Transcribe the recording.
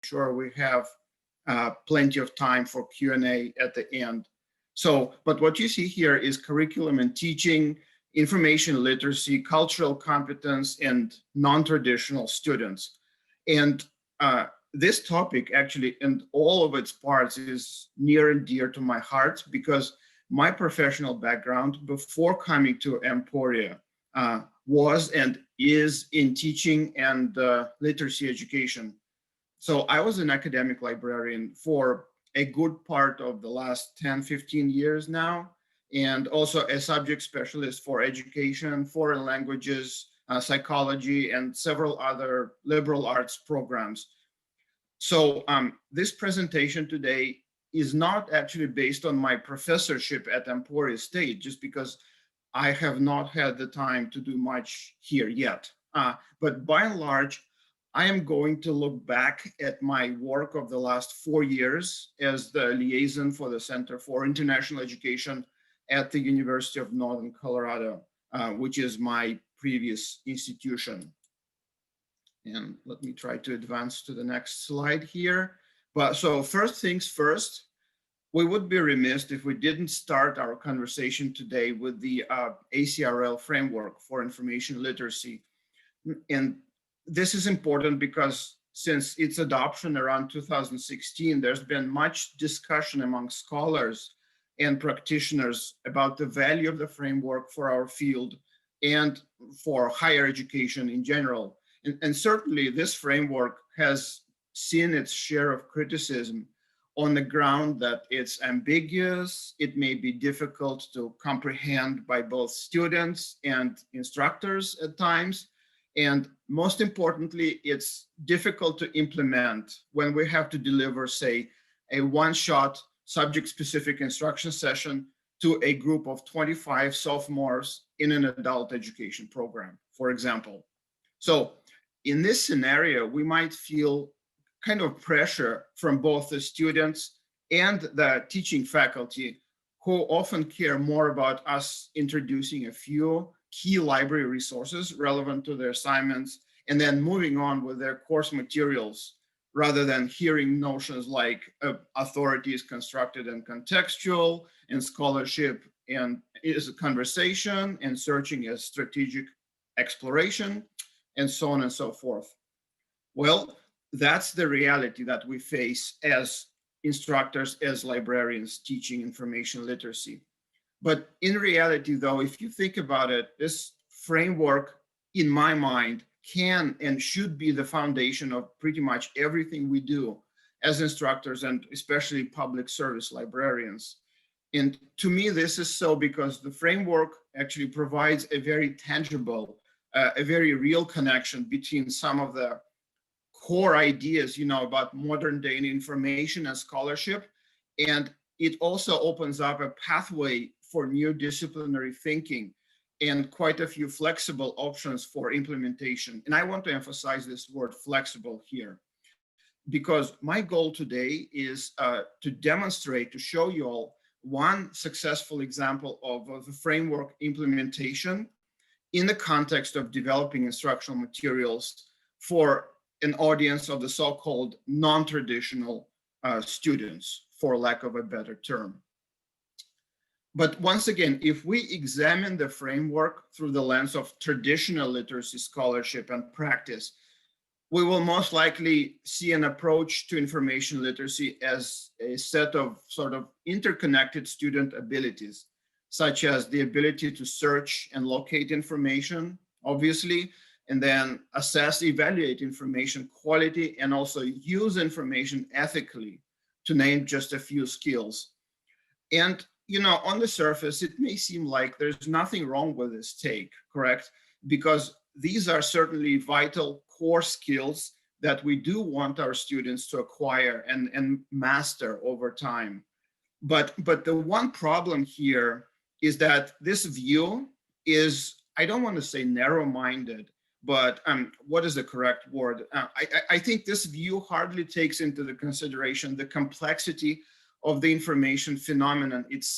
sure we have plenty of time for Q&A at the end. So, but what you see here is curriculum and teaching, information literacy, cultural competence, and non-traditional students. And this topic actually, and all of its parts, is near and dear to my heart because my professional background before coming to Emporia was and is in teaching and literacy education. So I was an academic librarian for a good part of the last 10, 15 years now, and also a subject specialist for education, foreign languages, psychology, and several other liberal arts programs. So this presentation today is not actually based on my professorship at Emporia State, just because I have not had the time to do much here yet. But by and large, I am going to look back at my work of the last 4 years as the liaison for the Center for International Education at the University of Northern Colorado, which is my previous institution. And let me try to advance to the next slide here. But so first things first, we would be remiss if we didn't start our conversation today with the ACRL framework for information literacy. And this is important because since its adoption around 2016, there's been much discussion among scholars and practitioners about the value of the framework for our field and for higher education in general. And certainly this framework has seen its share of criticism on the ground that it's ambiguous, it may be difficult to comprehend by both students and instructors at times, and most importantly, it's difficult to implement when we have to deliver, say, a one-shot subject-specific instruction session to a group of 25 sophomores in an adult education program, for example. So in this scenario, we might feel kind of pressure from both the students and the teaching faculty, who often care more about us introducing a few key library resources relevant to their assignments and then moving on with their course materials, rather than hearing notions like authority is constructed and contextual, and scholarship and is a conversation, and searching as strategic exploration, and so on and so forth. Well, that's the reality that we face as instructors, as librarians teaching information literacy. But in reality, though, if you think about it, this framework, in my mind, can and should be the foundation of pretty much everything we do as instructors and especially public service librarians. And to me, this is so because the framework actually provides a very tangible, a very real connection between some of the core ideas, about modern day information and scholarship. And it also opens up a pathway for new disciplinary thinking and quite a few flexible options for implementation. And I want to emphasize this word flexible here, because my goal today is to demonstrate, to show you all one successful example of the framework implementation in the context of developing instructional materials for an audience of the so-called non-traditional students, for lack of a better term. But once again, if we examine the framework through the lens of traditional literacy scholarship and practice, we will most likely see an approach to information literacy as a set of sort of interconnected student abilities, such as the ability to search and locate information, obviously, and then assess, evaluate information quality, and also use information ethically, to name just a few skills. And on the surface, it may seem like there's nothing wrong with this take, correct? Because these are certainly vital core skills that we do want our students to acquire and master over time. But the one problem here is that this view is, I don't want to say narrow-minded, but what is the correct word? I think this view hardly takes into the consideration the complexity of the information phenomenon itself.